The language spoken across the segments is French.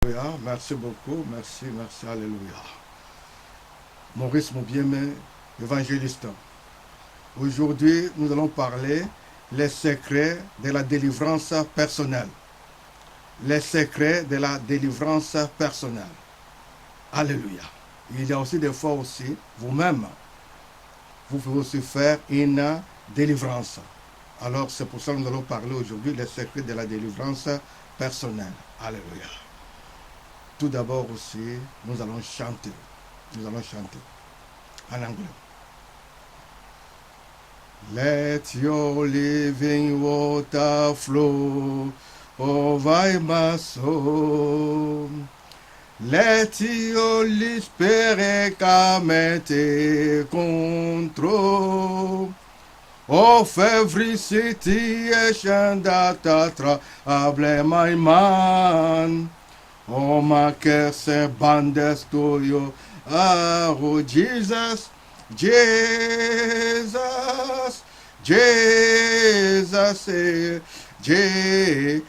Alléluia, merci beaucoup, merci, alléluia. Maurice, mon bien-aimé, évangéliste. Aujourd'hui, nous allons parler les secrets de la délivrance personnelle. Les secrets de la délivrance personnelle. Alléluia. Il y a aussi des fois aussi, vous-même, vous pouvez aussi faire une délivrance. Alors, c'est pour ça que nous allons parler aujourd'hui des secrets de la délivrance personnelle. Alléluia. Tout d'abord aussi, nous allons chanter. Nous allons chanter en anglais. Let your living water flow over my soul. Let your Holy Spirit come and take control of every situation that trouble my mind. Oh, my cares and burdens to you. Oh, Jesus, Jesus, Jesus, Jesus,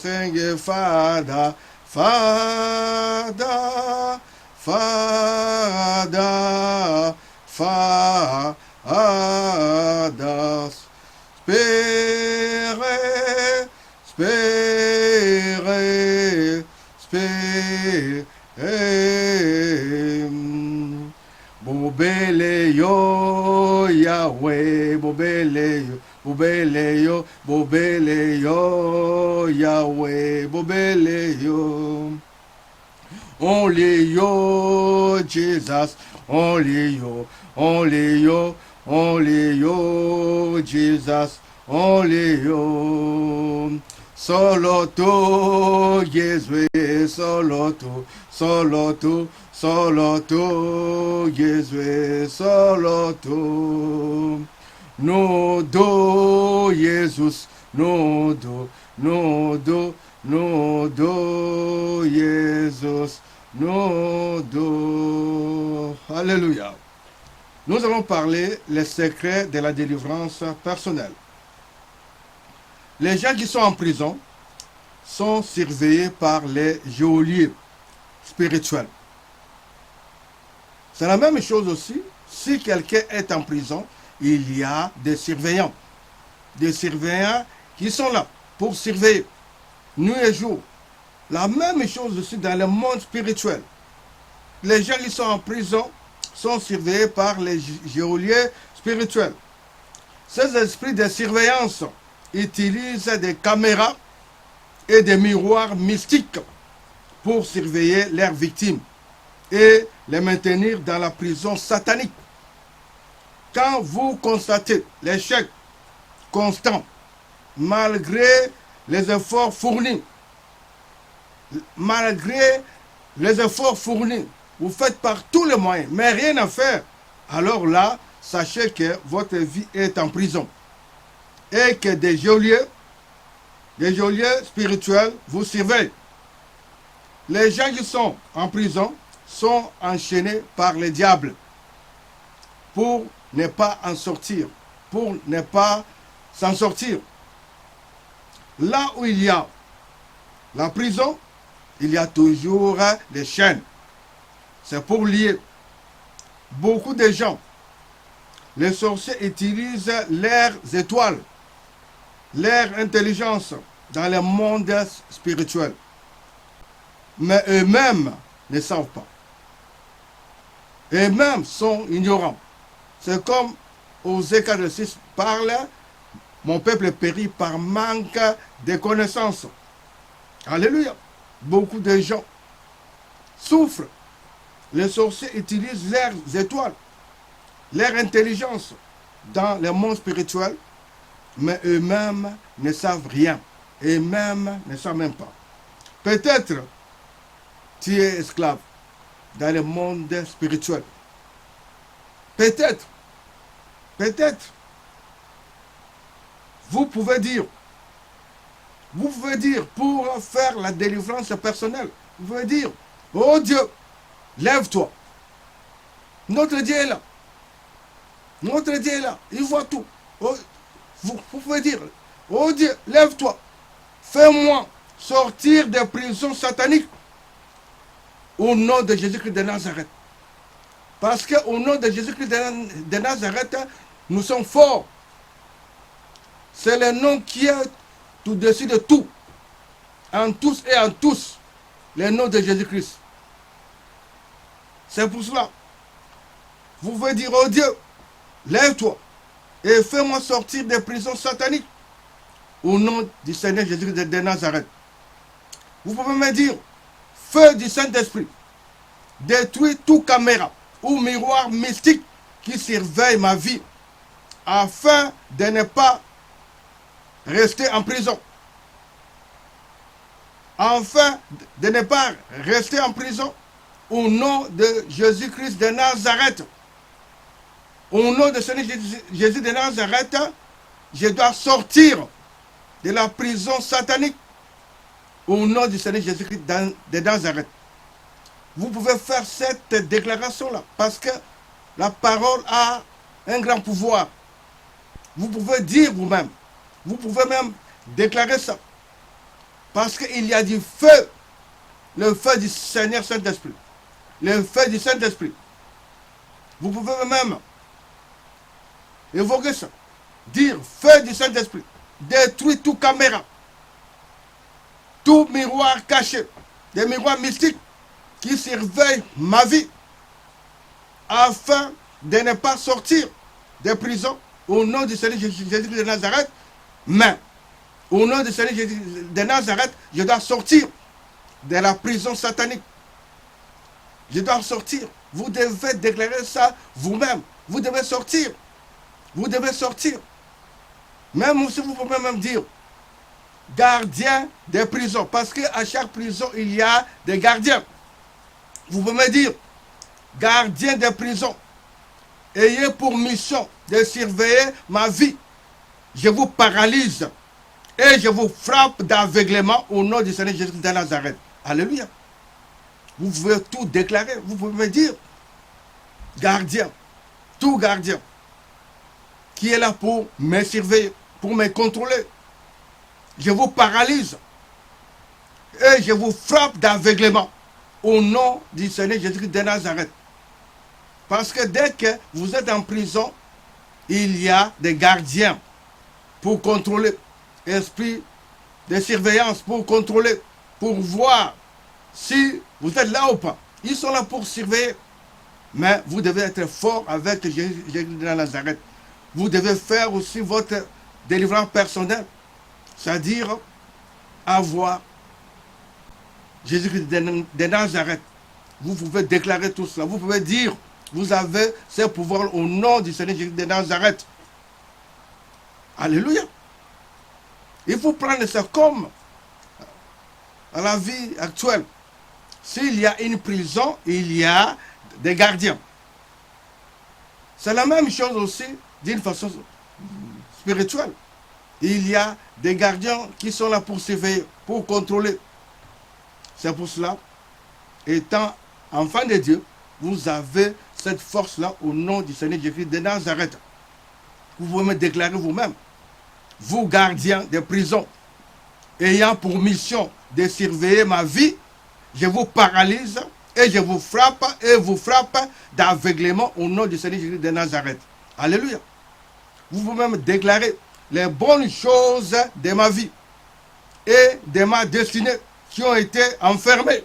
and your Father, Father, Father, Father, Spirit, Spirit, Spirit. Bobele yo Yahweh, bobele yo, bobele yo Yahweh, bobele yo. Only yo Jesus, only yo, only yo, only yo Jesus, only yo. Solo tú, Yeshua, solo tú, solo tú, solo tú, Yeshua, solo tú. No do, Jesús, no do, no do, no do, Jesús, no do. Alléluia. Nous allons parler les secrets de la délivrance personnelle. Les gens qui sont en prison sont surveillés par les geôliers spirituels. C'est la même chose aussi. Si quelqu'un est en prison, il y a des surveillants. Des surveillants qui sont là pour surveiller nuit et jour. La même chose aussi dans le monde spirituel. Les gens qui sont en prison sont surveillés par les geôliers spirituels. Ces esprits de surveillance utilisent des caméras et des miroirs mystiques pour surveiller leurs victimes et les maintenir dans la prison satanique. Quand vous constatez l'échec constant, malgré les efforts fournis, vous faites par tous les moyens, mais rien à faire, alors là, sachez que votre vie est en prison. Et que des geôliers spirituels vous surveillent. Les gens qui sont en prison sont enchaînés par le diable pour ne pas en sortir, pour ne pas s'en sortir. Là où il y a la prison, il y a toujours des chaînes. C'est pour lier. Beaucoup de gens, les sorciers utilisent leurs étoiles, leur intelligence dans le monde spirituel. Mais eux-mêmes ne savent pas. Eux-mêmes sont ignorants. C'est comme Osée 4:6 parle, mon peuple périt par manque de connaissances. Alléluia. Beaucoup de gens souffrent. Les sorciers utilisent leurs étoiles, leur intelligence dans le monde spirituel, mais eux-mêmes ne savent rien. Eux-mêmes ne savent même pas. Peut-être tu es esclave dans le monde spirituel. Peut-être, vous pouvez dire pour faire la délivrance personnelle, vous pouvez dire, oh Dieu, lève-toi. Notre Dieu est là. Notre Dieu est là. Il voit tout. Oh, vous pouvez dire, oh Dieu, lève-toi. Fais-moi sortir des prisons sataniques au nom de Jésus-Christ de Nazareth. Parce qu'au nom de Jésus-Christ de Nazareth, nous sommes forts. C'est le nom qui est au-dessus de tout. En tous et en tous. Le nom de Jésus-Christ. C'est pour cela. Vous pouvez dire, oh Dieu, lève-toi et fais-moi sortir des prisons sataniques. Au nom du Seigneur Jésus-Christ de Nazareth. Vous pouvez me dire, feu du Saint-Esprit, détruis toute caméra ou miroir mystique qui surveille ma vie, afin de ne pas rester en prison. Afin de ne pas rester en prison, au nom de Jésus-Christ de Nazareth. Au nom de Seigneur Jésus de Nazareth, je dois sortir de la prison satanique. Au nom du Seigneur Jésus-Christ de Nazareth. Vous pouvez faire cette déclaration-là parce que la parole a un grand pouvoir. Vous pouvez dire vous-même. Vous pouvez même déclarer ça. Parce qu'il y a du feu. Le feu du Seigneur Saint-Esprit. Le feu du Saint-Esprit. Vous pouvez même évoquer ça. Dire feu du Saint-Esprit. Détruis toute caméra. Tout miroir caché. Des miroirs mystiques qui surveillent ma vie. Afin de ne pas sortir des prisons au nom du Seigneur Jésus-Christ de Nazareth. Mais au nom du Seigneur Jésus de Nazareth, je dois sortir de la prison satanique. Je dois sortir. Vous devez déclarer ça vous-même. Vous devez sortir. Vous devez sortir. Même si vous pouvez même dire gardien des prisons. Parce qu'à chaque prison, il y a des gardiens. Vous pouvez me dire gardien des prisons. Ayez pour mission de surveiller ma vie. Je vous paralyse et je vous frappe d'aveuglement au nom du Seigneur Jésus de Nazareth. Alléluia. Vous pouvez tout déclarer. Vous pouvez me dire gardien, tout gardien qui est là pour me surveiller, pour me contrôler. Je vous paralyse et je vous frappe d'aveuglement au nom du Seigneur Jésus de Nazareth. Parce que dès que vous êtes en prison, il y a des gardiens pour contrôler, esprit de surveillance pour contrôler, pour voir si vous êtes là ou pas. Ils sont là pour surveiller. Mais vous devez être fort avec Jésus de Nazareth. Vous devez faire aussi votre délivrance personnelle. C'est-à-dire avoir Jésus-Christ de Nazareth. Vous pouvez déclarer tout cela. Vous pouvez dire, vous avez ce pouvoir au nom du Seigneur Jésus de Nazareth. Alléluia. Il faut prendre ça comme à la vie actuelle. S'il y a une prison, il y a des gardiens. C'est la même chose aussi d'une façon spirituelle. Il y a des gardiens qui sont là pour surveiller, pour contrôler. C'est pour cela, étant enfant de Dieu, vous avez cette force-là au nom du Seigneur Jésus de Nazareth. Vous pouvez me déclarer vous-même, vous gardiens des prisons, ayant pour mission de surveiller ma vie, je vous paralyse et je vous frappe d'aveuglement au nom du Seigneur Jésus de Nazareth. Alléluia. Vous pouvez même déclarer les bonnes choses de ma vie et de ma destinée qui ont été enfermées.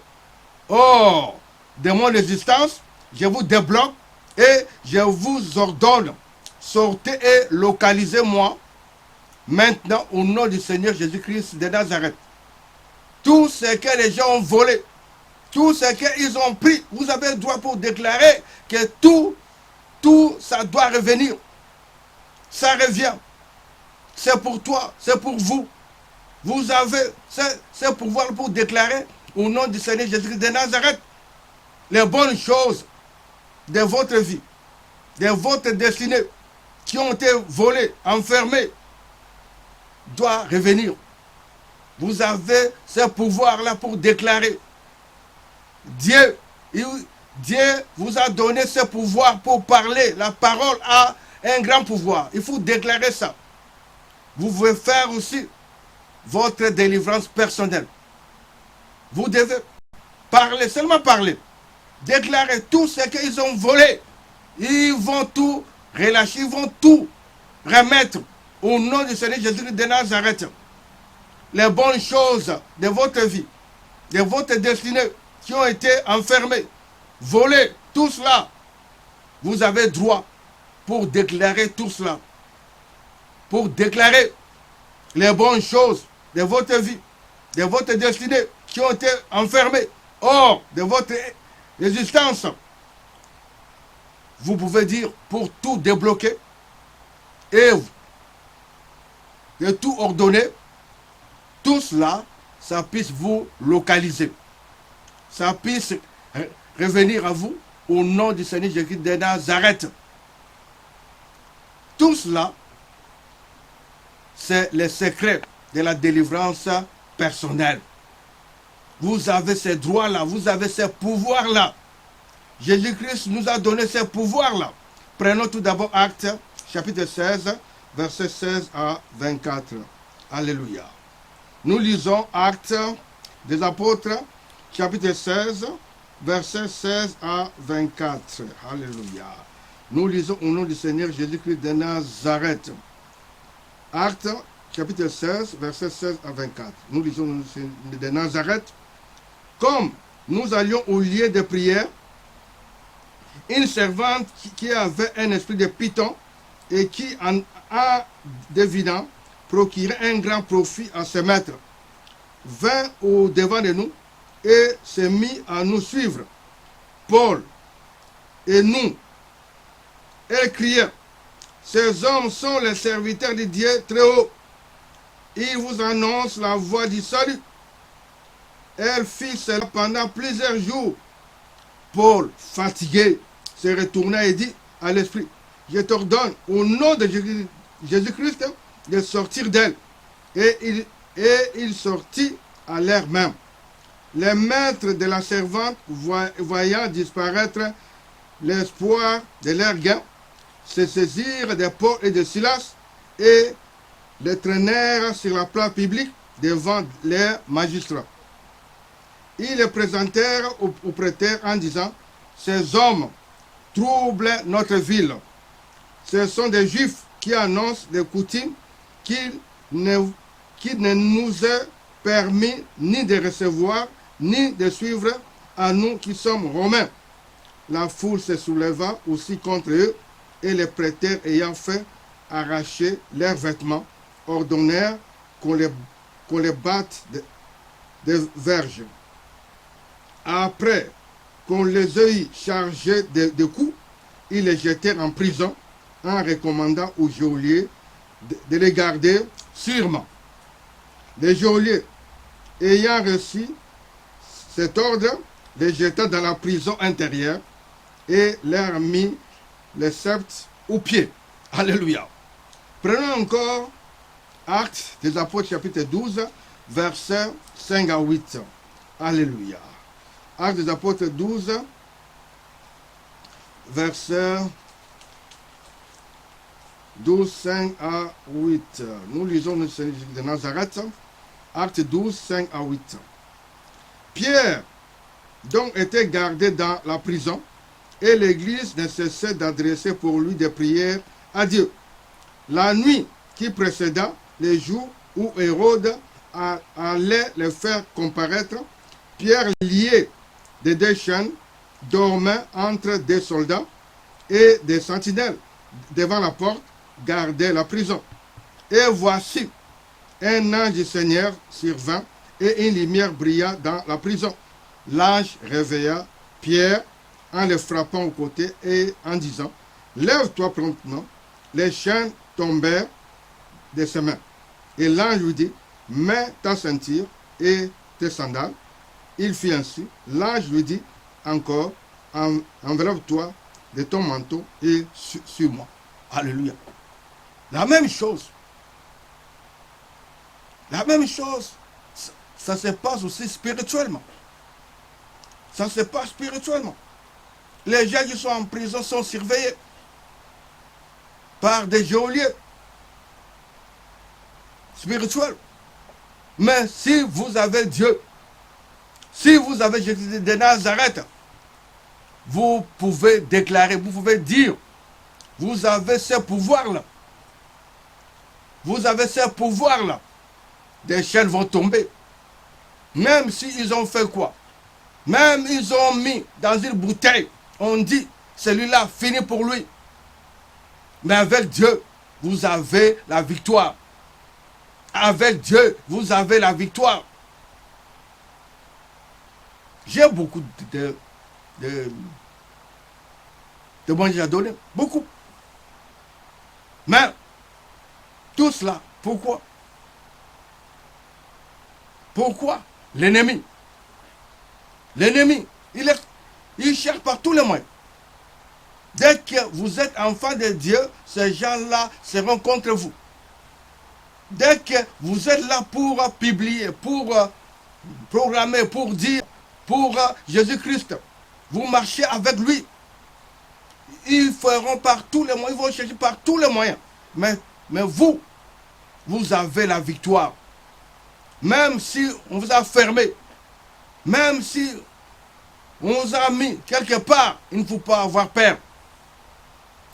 Oh, de mon existence, je vous débloque et je vous ordonne, sortez et localisez-moi maintenant au nom du Seigneur Jésus-Christ de Nazareth. Tout ce que les gens ont volé, tout ce qu'ils ont pris, vous avez le droit pour déclarer que tout ça doit revenir. Ça revient. C'est pour toi, c'est pour vous. Vous avez ce pouvoir pour déclarer au nom du Seigneur Jésus-Christ de Nazareth les bonnes choses de votre vie, de votre destinée, qui ont été volées, enfermées, doit revenir. Vous avez ce pouvoir-là pour déclarer. Dieu vous a donné ce pouvoir pour parler. La parole a un grand pouvoir. Il faut déclarer ça. Vous pouvez faire aussi votre délivrance personnelle. Vous devez parler, seulement parler. Déclarer tout ce qu'ils ont volé. Ils vont tout relâcher, ils vont tout remettre au nom du Seigneur Jésus de Nazareth. Les bonnes choses de votre vie, de votre destinée qui ont été enfermées, volées, tout cela, vous avez droit pour déclarer tout cela. Pour déclarer les bonnes choses de votre vie, de votre destinée qui ont été enfermées hors de votre existence. Vous pouvez dire pour tout débloquer et de tout ordonner, tout cela, ça puisse vous localiser. Ça puisse revenir à vous au nom du Seigneur Jésus de Nazareth. Tout cela, c'est le secret de la délivrance personnelle. Vous avez ces droits-là, vous avez ces pouvoirs-là. Jésus-Christ nous a donné ces pouvoirs-là. Prenons tout d'abord Actes, chapitre 16, versets 16 à 24. Alléluia. Nous lisons Actes des Apôtres, chapitre 16, versets 16 à 24. Alléluia. Nous lisons au nom du Seigneur Jésus-Christ de Nazareth. Actes, chapitre 16, versets 16 à 24. Nous lisons au nom de Nazareth. Comme nous allions au lieu de prière, une servante qui avait un esprit de python et qui, en devinant, procurait un grand profit à ses maîtres, vint au devant de nous et se mit à nous suivre. Paul et nous, elle criait, ces hommes sont les serviteurs de Dieu très haut. Ils vous annoncent la voie du salut. Elle fit cela pendant plusieurs jours. Paul, fatigué, se retourna et dit à l'esprit, je t'ordonne au nom de Jésus-Christ de sortir d'elle. Et il sortit à l'heure même. Les maîtres de la servante, voyant disparaître l'espoir de leur gain, se saisirent de Paul et de Silas et les traînèrent sur la place publique devant les magistrats. Ils les présentèrent au prêteur en disant, ces hommes troublent notre ville. Ce sont des Juifs qui annoncent des coutumes qu'il ne nous est permis ni de recevoir, ni de suivre à nous qui sommes romains. La foule se souleva aussi contre eux, et les prêteurs ayant fait arracher leurs vêtements, ordonnèrent qu'on les batte de verges. Après qu'on les eut chargés de coups, ils les jetèrent en prison en recommandant aux geôliers de les garder sûrement. Les geôliers, ayant reçu cet ordre, les jeta dans la prison intérieure et leur mit les sceptres aux pieds. Alléluia. Prenons encore Actes des Apôtres chapitre 12, versets 5 à 8. Alléluia. Actes des Apôtres 12, versets 12, 5 à 8. Nous lisons le Seigneur de Nazareth. Actes 12, 5 à 8. Pierre, donc, était gardé dans la prison, et l'Église ne cessait d'adresser pour lui des prières à Dieu. La nuit qui précéda les jours où Hérode allait les faire comparaître, Pierre, lié de deux chaînes, dormait entre des soldats, et des sentinelles devant la porte gardaient la prison. Et voici, un ange du Seigneur survint, et une lumière brilla dans la prison. L'ange réveilla Pierre en le frappant au côté et en disant, lève-toi promptement. Les chaînes tombèrent de ses mains. Et l'ange lui dit, mets ta ceinture et tes sandales. Il fit ainsi. L'ange lui dit encore, enveloppe-toi de ton manteau et suis-moi. Alléluia. La même chose. La même chose. Ça se passe aussi spirituellement. Ça se passe spirituellement. Les gens qui sont en prison sont surveillés par des geôliers spirituels. Mais si vous avez Dieu, Si vous avez Jésus de Nazareth, vous pouvez déclarer, vous pouvez dire, vous avez ce pouvoir-là. Vous avez ce pouvoir-là. Des chaînes vont tomber. Même s'ils ont fait quoi? Même ils ont mis dans une bouteille, on dit, celui-là fini pour lui. Mais avec Dieu, vous avez la victoire. Avec Dieu, vous avez la victoire. J'ai beaucoup de témoignages à donner. Beaucoup. Mais, tout cela, pourquoi? Pourquoi? L'ennemi. L'ennemi, il cherche par tous les moyens. Dès que vous êtes enfant de Dieu, ces gens-là seront contre vous. Dès que vous êtes là pour publier, pour programmer, pour dire, pour Jésus-Christ, vous marchez avec lui. Ils feront par tous les moyens, ils vont chercher par tous les moyens. Mais vous, vous avez la victoire. Même si on vous a fermé, même si on vous a mis quelque part, il ne faut pas avoir peur.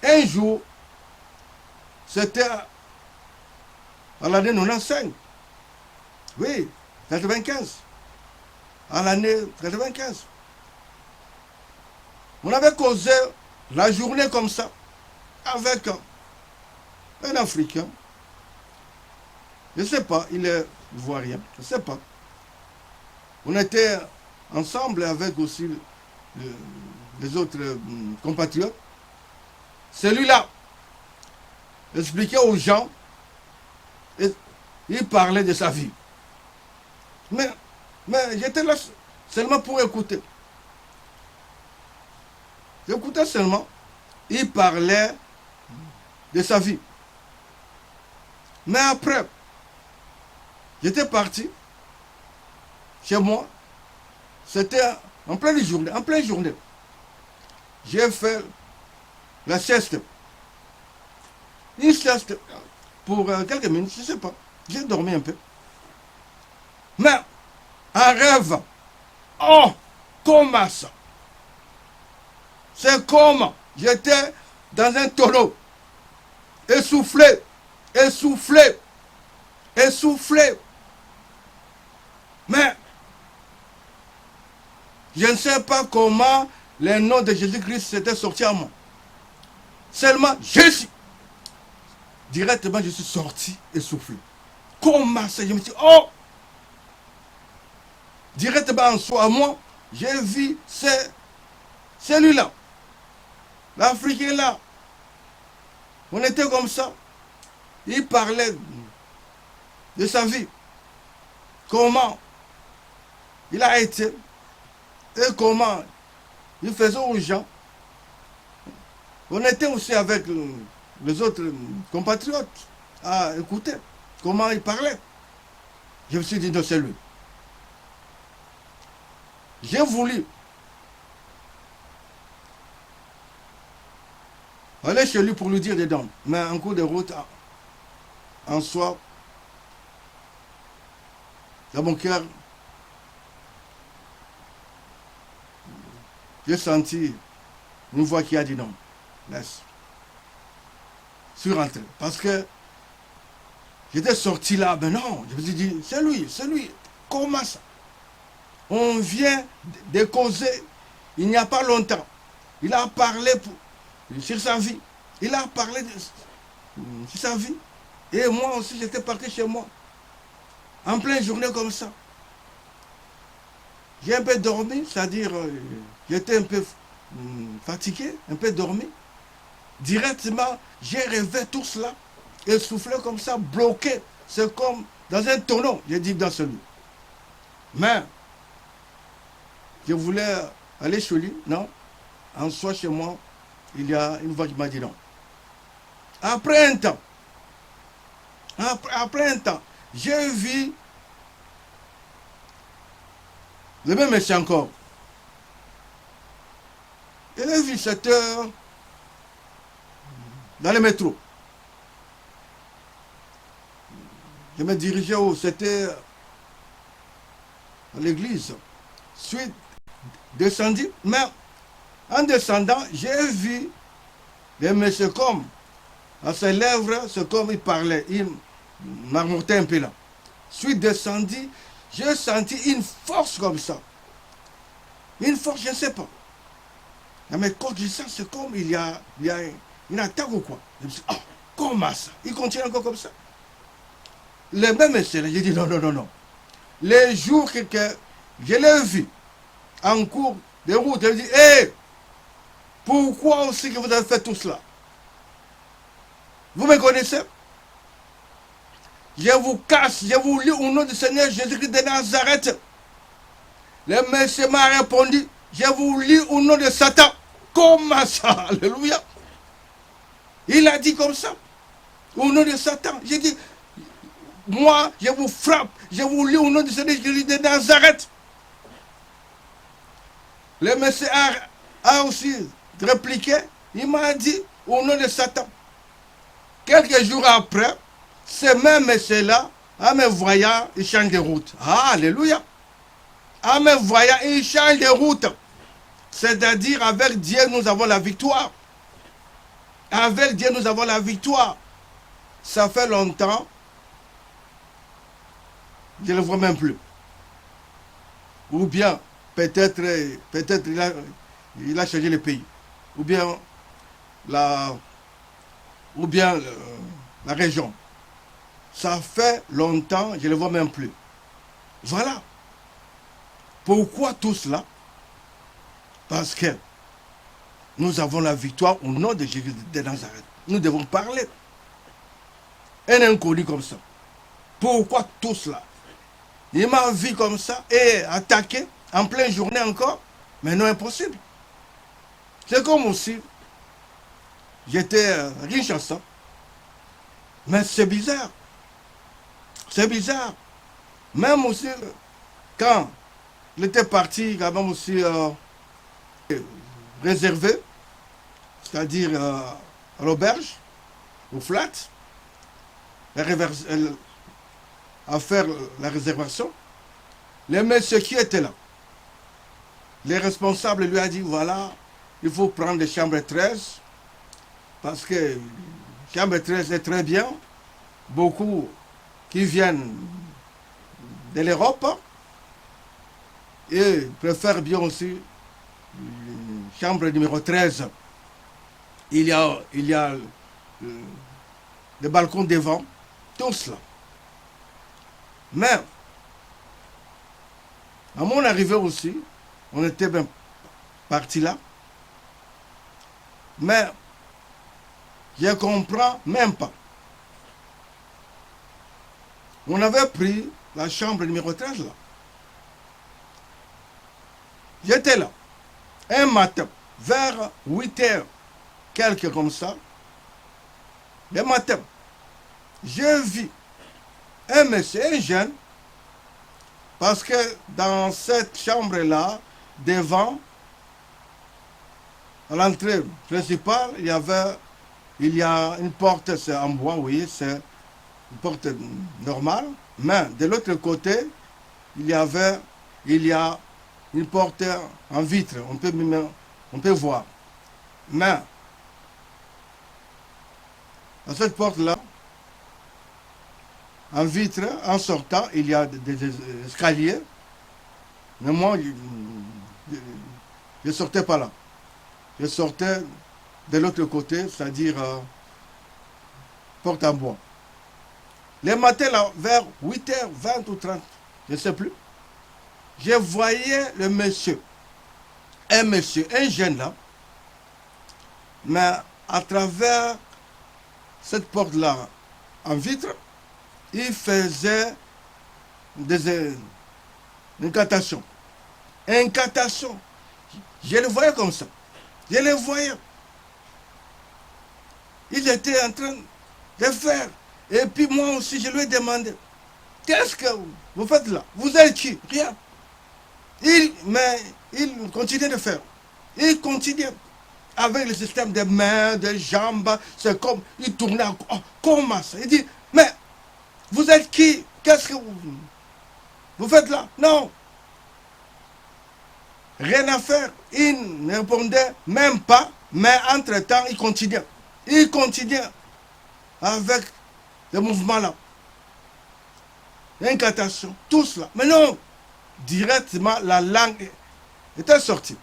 Un jour, c'était à l'année 95. Oui, 95. À l'année 95. On avait causé la journée comme ça avec un Africain. Je ne sais pas, il est ivoirien, je ne sais pas. On était ensemble avec aussi les autres compatriotes. Celui-là expliquait aux gens, et il parlait de sa vie. Mais j'étais là seulement pour écouter. J'écoutais seulement. Il parlait de sa vie. Mais après, j'étais parti chez moi. C'était en pleine journée. En pleine journée. J'ai fait la sieste. Une sieste pour quelques minutes, je ne sais pas. J'ai dormi un peu. Mais un rêve. Oh, comment ça? C'est comme j'étais dans un tonneau. Essoufflé, essoufflé, essoufflé. Mais je ne sais pas comment le nom de Jésus-Christ s'était sorti à moi. Seulement, Jésus. Directement, je suis sorti essoufflé. Comment ça? Je me suis dit, oh! Directement en soi, à moi, j'ai vu celui-là. L'Africain là. On était comme ça. Il parlait de sa vie. Comment il a été. Et comment il faisait aux gens. On était aussi avec les autres compatriotes à écouter comment il parlait. Je me suis dit, non, c'est lui. J'ai voulu aller chez lui pour lui dire dedans. Mais en cours de route, en soi, dans mon cœur, j'ai senti une voix qui a dit non. Laisse. Je suis rentré. Parce que j'étais sorti là, mais non, je me suis dit, c'est lui, c'est lui. Comment ça? On vient de causer il n'y a pas longtemps. Il a parlé sur sa vie. Il a parlé sur sa vie. Et moi aussi, j'étais parti chez moi. En pleine journée comme ça. J'ai un peu dormi, c'est-à-dire, j'étais un peu fatigué, un peu dormi. Directement, j'ai rêvé tout cela, essoufflé comme ça, bloqué. C'est comme dans un tonneau, j'ai dit dans celui. Mais, je voulais aller chez lui, non. En soi, chez moi, il y a une voix qui m'a dit non. Après un temps, j'ai vu le même monsieur encore. Il a vu 7 heures dans le métro. Je me dirigeais où? C'était à l'église. suis descendu, mais en descendant, j'ai vu les messieurs comme, à ses lèvres, c'est comme il parlait, il marmottait un peu là. Je suis descendu, j'ai senti une force comme ça. Une force, je ne sais pas. Mais quand je sens, c'est comme il y a une attaque ou quoi. Je me suis dit, oh, comment ça? Il continue encore comme ça. Le même monsieur, j'ai dit non, non, non, non. Les jours que je l'ai vu en cours de route, je lui ai dit, hé, pourquoi aussi que vous avez fait tout cela? Vous me connaissez? Je vous casse, je vous lis au nom du Seigneur Jésus-Christ de Nazareth. Le monsieur m'a répondu, je vous lis au nom de Satan. Comment ça? Alléluia. Il a dit comme ça, au nom de Satan. J'ai dit, moi, je vous frappe, je vous lis au nom du Seigneur Jésus de Nazareth. Le monsieur a aussi répliqué, il m'a dit, au nom de Satan. Quelques jours après, ce même monsieur-là, en me voyant, il change de route. Ah, alléluia. En me voyant, il change de route. C'est-à-dire, avec Dieu, nous avons la victoire. Avec Dieu, nous avons la victoire. Ça fait longtemps, je ne le vois même plus. Ou bien, peut-être il a changé le pays. Ou bien la région. Ça fait longtemps, je ne le vois même plus. Voilà. Pourquoi tout cela? Parce que nous avons la victoire au nom de Jésus de Nazareth. Nous devons parler. Un inconnu comme ça. Pourquoi tout cela? Il m'a vu comme ça et attaqué en pleine journée encore. Mais non, impossible. C'est comme aussi, j'étais riche en ça. Mais c'est bizarre. C'est bizarre. Même aussi, quand il était parti, quand même aussi réservé, c'est-à-dire à l'auberge, au flat, à faire la réservation, les messieurs qui étaient là, les responsables lui ont dit, voilà, il faut prendre les chambres 13, parce que chambre 13 est très bien, beaucoup qui viennent de l'Europe, et préfèrent bien aussi chambre numéro 13. Il y a le balcon devant, tout cela. Mais, à mon arrivée aussi, on était bien parti là, mais je ne comprends même pas. On avait pris la chambre numéro 13 là. J'étais là, un matin, vers 8 heures, quelque comme ça, le matin, je vis un monsieur, un jeune, parce que dans cette chambre-là, devant, à l'entrée principale, il y a une porte, c'est en bois, oui, c'est une porte normale, mais de l'autre côté, il y a une porte en vitre, on peut voir. Mais, à cette porte-là, en vitre, en sortant, il y a des escaliers. Mais moi, je ne sortais pas là. Je sortais de l'autre côté, c'est-à-dire porte en bois. Les matins, là, vers 8h20 ou 30, je ne sais plus, je voyais le monsieur, un jeune là, mais à travers cette porte-là en vitre, il faisait des incantations. Incantations. Je le voyais comme ça. Je le voyais. Il était en train de faire. Et puis moi aussi, je lui ai demandé, qu'est-ce que vous faites là? Vous êtes qui? Rien. Mais il continue de faire. Il continue avec le système des mains, des jambes. C'est comme, il tournait. Oh, comment ça? Il dit, mais vous êtes qui? Qu'est-ce que vous faites là? Non. Rien à faire. Il ne répondait même pas, mais entre-temps, il continuait. Il continuait avec le mouvement-là. Incantation, tout cela. Mais non, directement, la langue était sortie.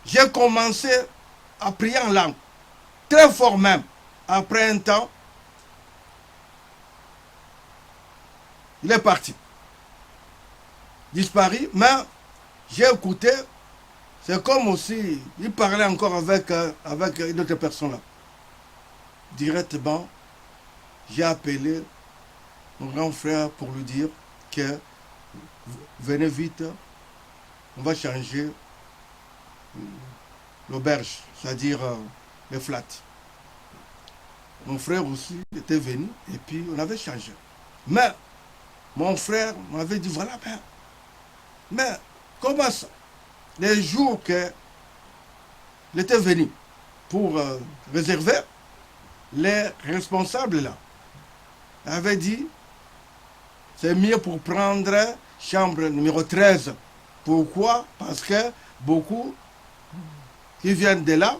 J'ai commencé à prier en langue, très fort même. Après un temps, il est parti. Disparu, mais j'ai écouté, c'est comme aussi, il parlait encore avec une autre personne là. Directement, j'ai appelé mon grand frère pour lui dire que venez vite, on va changer l'auberge, c'est-à-dire les flats. Mon frère aussi était venu et puis on avait changé. Mais mon frère m'avait dit, voilà, mais comment ça? Les jours qu'il était venu pour réserver, les responsables là avaient dit, c'est mieux pour prendre chambre numéro 13. Pourquoi? Parce que beaucoup qui viennent de là,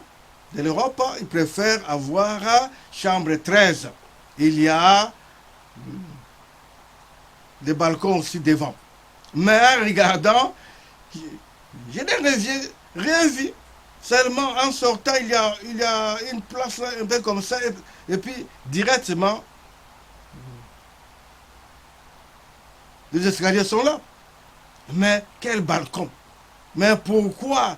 de l'Europe, ils préfèrent avoir chambre 13. Il y a des balcons aussi devant. Mais en regardant, je n'ai rien vu. Seulement en sortant, il y a une place là, un peu comme ça, et puis directement, les escaliers sont là. Mais quel balcon! Mais pourquoi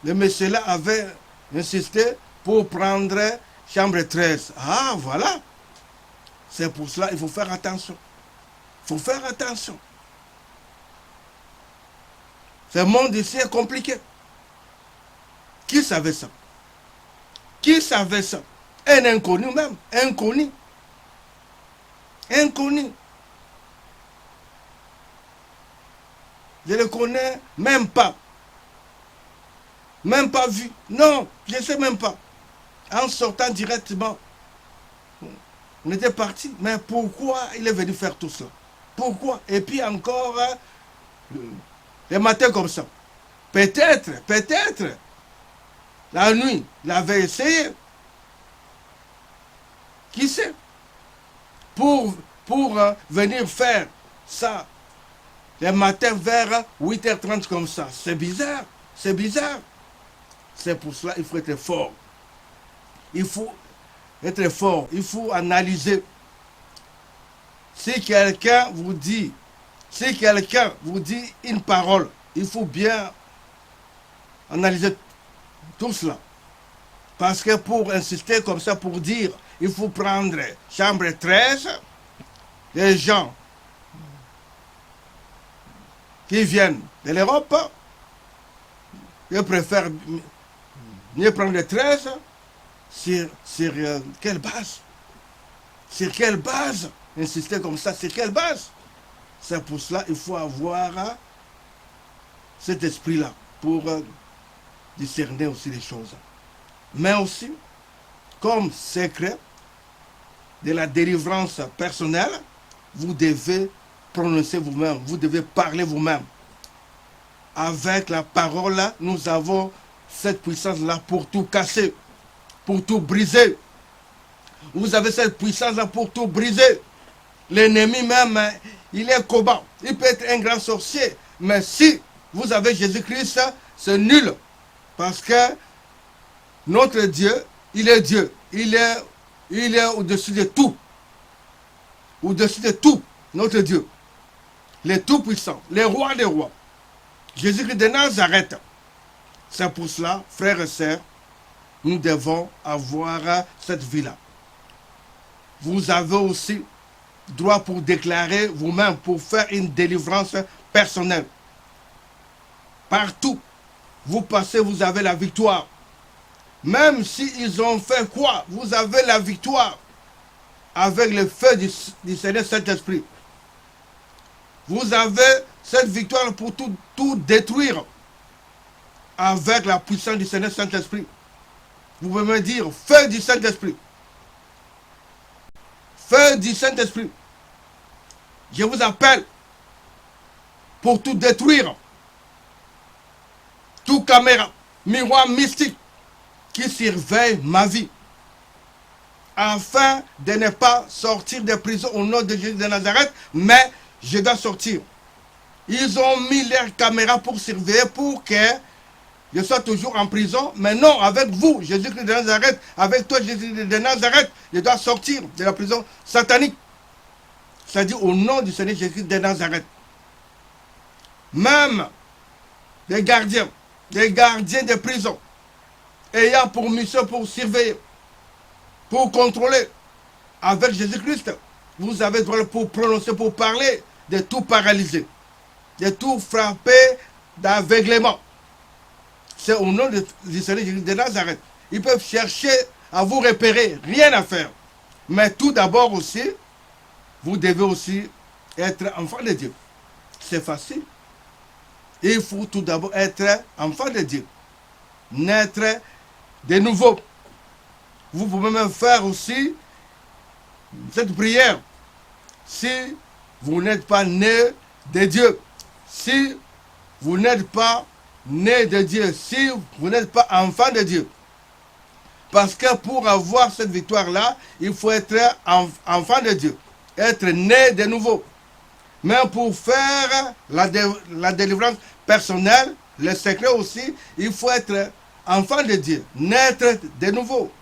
le monsieur là avait insisté pour prendre chambre 13? Ah, voilà! C'est pour cela qu'il faut faire attention. Il faut faire attention. Ce monde ici est compliqué. Qui savait ça? Qui savait ça? Un inconnu même. Inconnu. Inconnu. Je ne le connais même pas. Même pas vu. Non, je ne sais même pas. En sortant directement, on était parti. Mais pourquoi il est venu faire tout ça? Pourquoi? Et puis encore, les matins comme ça. Peut-être, la nuit, il avait essayé. Qui sait? Pour venir faire ça, les matins vers 8h30 comme ça. C'est bizarre. C'est bizarre. C'est pour cela qu'il faut être fort. Il faut être fort. Il faut analyser. Si quelqu'un vous dit une parole, il faut bien analyser tout cela. Parce que pour insister comme ça, pour dire, il faut prendre chambre 13, les gens qui viennent de l'Europe, ils préfèrent mieux prendre les 13 sur quelle base? Sur quelle base? Insister comme ça, sur quelle base? C'est pour cela qu'il faut avoir cet esprit-là pour discerner aussi les choses. Mais aussi, comme secret de la délivrance personnelle, vous devez prononcer vous-même, vous devez parler vous-même. Avec la parole, nous avons cette puissance-là pour tout casser, pour tout briser. Vous avez cette puissance-là pour tout briser. L'ennemi même, il est combat. Il peut être un grand sorcier. Mais si vous avez Jésus-Christ, c'est nul. Parce que notre Dieu, il est Dieu. Il est au-dessus de tout. Au-dessus de tout, notre Dieu. Les tout-puissants, les rois des rois. Jésus-Christ de Nazareth. C'est pour cela, frères et sœurs, nous devons avoir cette vie-là. Vous avez aussi droit pour déclarer vous-même, pour faire une délivrance personnelle. Partout, vous passez, vous avez la victoire. Même s'ils ont fait quoi, vous avez la victoire avec le feu du Seigneur Saint-Esprit. Vous avez cette victoire pour tout détruire avec la puissance du Seigneur Saint-Esprit. Vous pouvez me dire, feu du Saint-Esprit. Feu du Saint-Esprit. Je vous appelle pour tout détruire. toute caméra, miroir mystique qui surveille ma vie, afin de ne pas sortir de prison au nom de Jésus de Nazareth, mais je dois sortir. Ils ont mis leurs caméras pour surveiller, pour que je sois toujours en prison. Mais non, avec vous, Jésus-Christ de Nazareth, avec toi, Jésus de Nazareth, je dois sortir de la prison satanique. C'est-à-dire au nom du Seigneur Jésus de Nazareth. Même des gardiens de prison, ayant pour mission pour surveiller, pour contrôler, avec Jésus-Christ, vous avez droit pour prononcer, pour parler, de tout paralyser, de tout frapper d'aveuglement. C'est au nom du Seigneur Jésus de Nazareth. Ils peuvent chercher à vous repérer, rien à faire. Mais tout d'abord aussi, vous devez aussi être enfant de Dieu. C'est facile. Il faut tout d'abord être enfant de Dieu. Naître de nouveau. Vous pouvez même faire aussi cette prière. Si vous n'êtes pas né de Dieu, si vous n'êtes pas né de Dieu, si vous n'êtes pas enfant de Dieu. Parce que pour avoir cette victoire-là, il faut être enfant de Dieu, être né de nouveau. Mais pour faire la délivrance personnelle, le secret aussi, il faut être enfant de Dieu, naître de nouveau.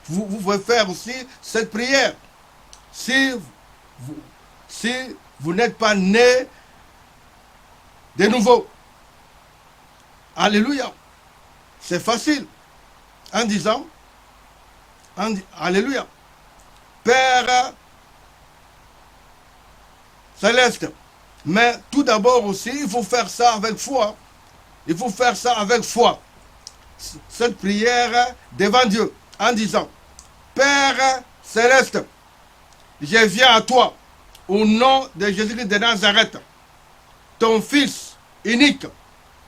Vous pouvez faire aussi cette prière. Si vous n'êtes pas né de nouveau. Alléluia. C'est facile. En disant, Alléluia. Père céleste. Mais tout d'abord aussi, il faut faire ça avec foi. Il faut faire ça avec foi. Cette prière devant Dieu en disant, Père céleste, je viens à toi au nom de Jésus-Christ de Nazareth, ton Fils unique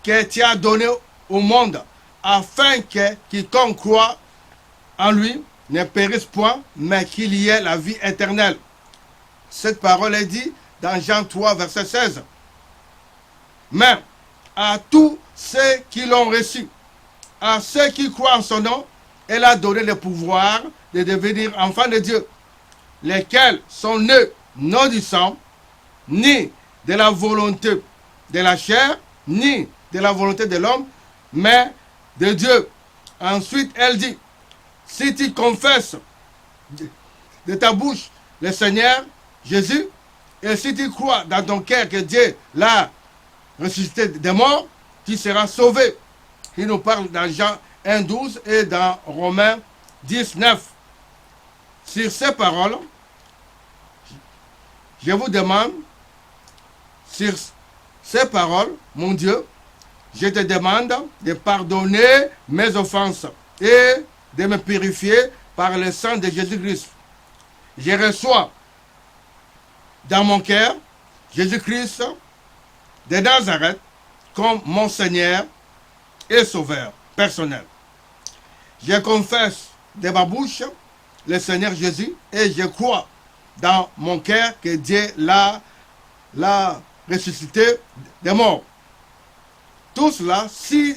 que tu as donné au monde, afin que quiconque croit en lui ne périsse point, mais qu'il y ait la vie éternelle. Cette parole est dite dans Jean 3, verset 16. Mais à tous ceux qui l'ont reçu, à ceux qui croient en son nom, elle a donné le pouvoir de devenir enfants de Dieu, lesquels sont nés non du sang, ni de la volonté de la chair, ni de la volonté de l'homme, mais de Dieu. Ensuite, elle dit, si tu confesses de ta bouche le Seigneur Jésus, et si tu crois dans ton cœur que Dieu l'a ressuscité des morts, tu seras sauvé. Il nous parle dans Jean 1,12 et dans Romains 19. Sur ces paroles, je vous demande, sur ces paroles, mon Dieu, je te demande de pardonner mes offenses et de me purifier par le sang de Jésus-Christ. Je reçois dans mon cœur Jésus-Christ de Nazareth comme mon Seigneur et Sauveur personnel. Je confesse de ma bouche le Seigneur Jésus et je crois dans mon cœur que Dieu l'a ressuscité des morts. Tout cela, si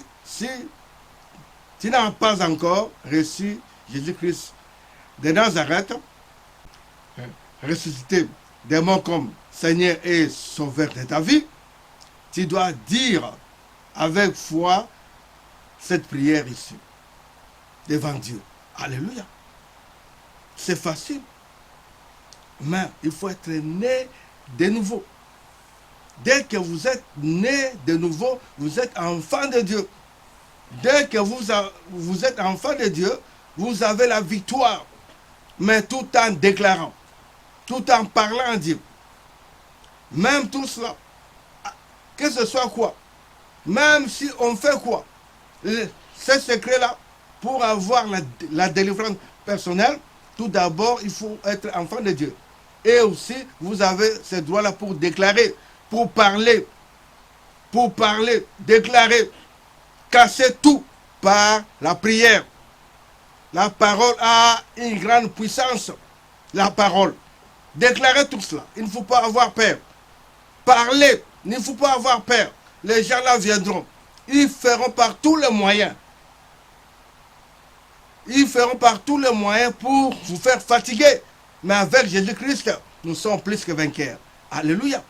tu n'as pas encore reçu Jésus-Christ de Nazareth, ressuscité des morts comme Seigneur et Sauveur de ta vie, tu dois dire avec foi cette prière ici, devant Dieu. Alléluia. C'est facile. Mais il faut être né de nouveau. Dès que vous êtes né de nouveau, vous êtes enfant de Dieu. Dès que vous êtes enfant de Dieu, vous avez la victoire. Mais tout en déclarant, tout en parlant à Dieu. Même tout cela, que ce soit quoi, même si on fait quoi, ce secret-là, pour avoir la délivrance personnelle, tout d'abord, il faut être enfant de Dieu. Et aussi, vous avez ce droit-là pour déclarer, pour parler, déclarer, casser tout par la prière. La parole a une grande puissance. La parole. Déclarer tout cela. Il ne faut pas avoir peur. Parler. Il ne faut pas avoir peur. Les gens là viendront. Ils feront par tous les moyens. Ils feront par tous les moyens pour vous faire fatiguer. Mais avec Jésus-Christ, nous sommes plus que vainqueurs. Alléluia.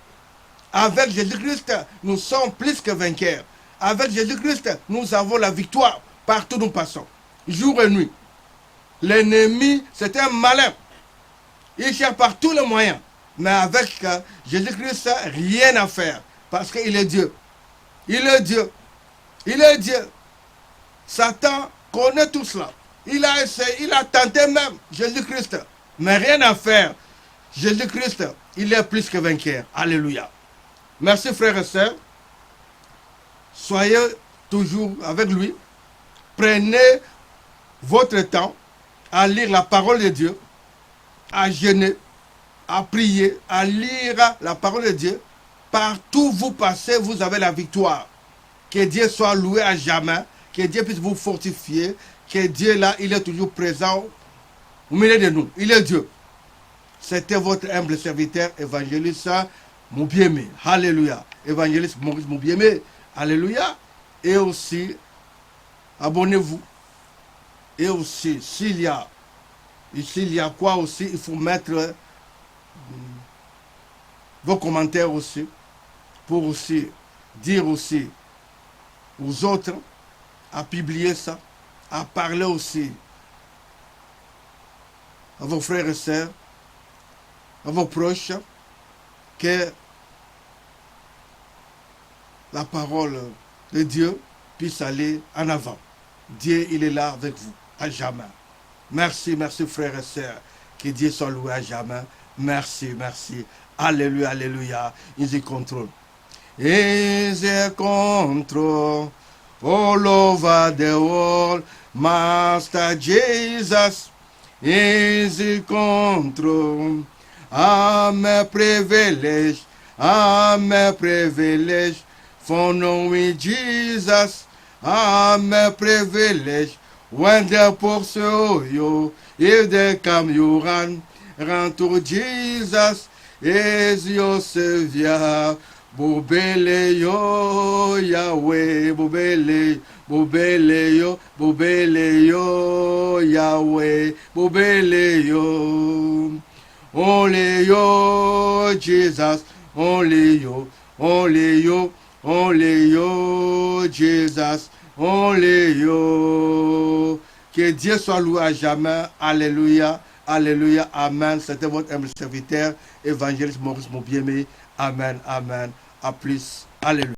Avec Jésus-Christ, nous sommes plus que vainqueurs. Avec Jésus-Christ, nous avons la victoire partout où nous passons. Jour et nuit. L'ennemi, c'est un malin. Il cherche par tous les moyens. Mais avec Jésus-Christ, rien à faire. Parce qu'il est Dieu. Il est Dieu. Il est Dieu. Satan connaît tout cela. Il a essayé, il a tenté même Jésus-Christ. Mais rien à faire. Jésus-Christ, il est plus que vainqueur. Alléluia. Merci frères et sœurs. Soyez toujours avec lui. Prenez votre temps à lire la parole de Dieu, à jeûner, à prier, à lire la parole de Dieu. Partout où vous passez, vous avez la victoire. Que Dieu soit loué à jamais. Que Dieu puisse vous fortifier. Que Dieu là, il est toujours présent au milieu de nous. Il est Dieu. C'était votre humble serviteur, évangéliste Moubiémé. Alléluia. Évangéliste Maurice Moubiémé. Alléluia. Et aussi, abonnez-vous. Et aussi, s'il y a quoi aussi, il faut mettre vos commentaires aussi, pour aussi dire aussi aux autres, à publier ça, à parler aussi à vos frères et sœurs, à vos proches, que la parole de Dieu puisse aller en avant. Dieu, il est là avec vous, à jamais. Merci, merci frères et sœurs. Que Dieu soit loué à jamais. Merci, merci. Alléluia, alléluia. Il contrôle. Is a control all over the world. Master Jesus is in control. I'm a privilege for knowing Jesus. I'm a privilege when they pursue you. If they come, you run to Jesus is your Savior. Bobele yo Yahweh, bobele yo Yahweh, bobele yo. Only yo Jesus, only yo Jesus, only yo. Que Dieu soit loué à jamais. Alléluia, alléluia, amen. C'était votre humble serviteur, évangéliste Maurice Moubiémé. Amen, amen. À plus. Alléluia.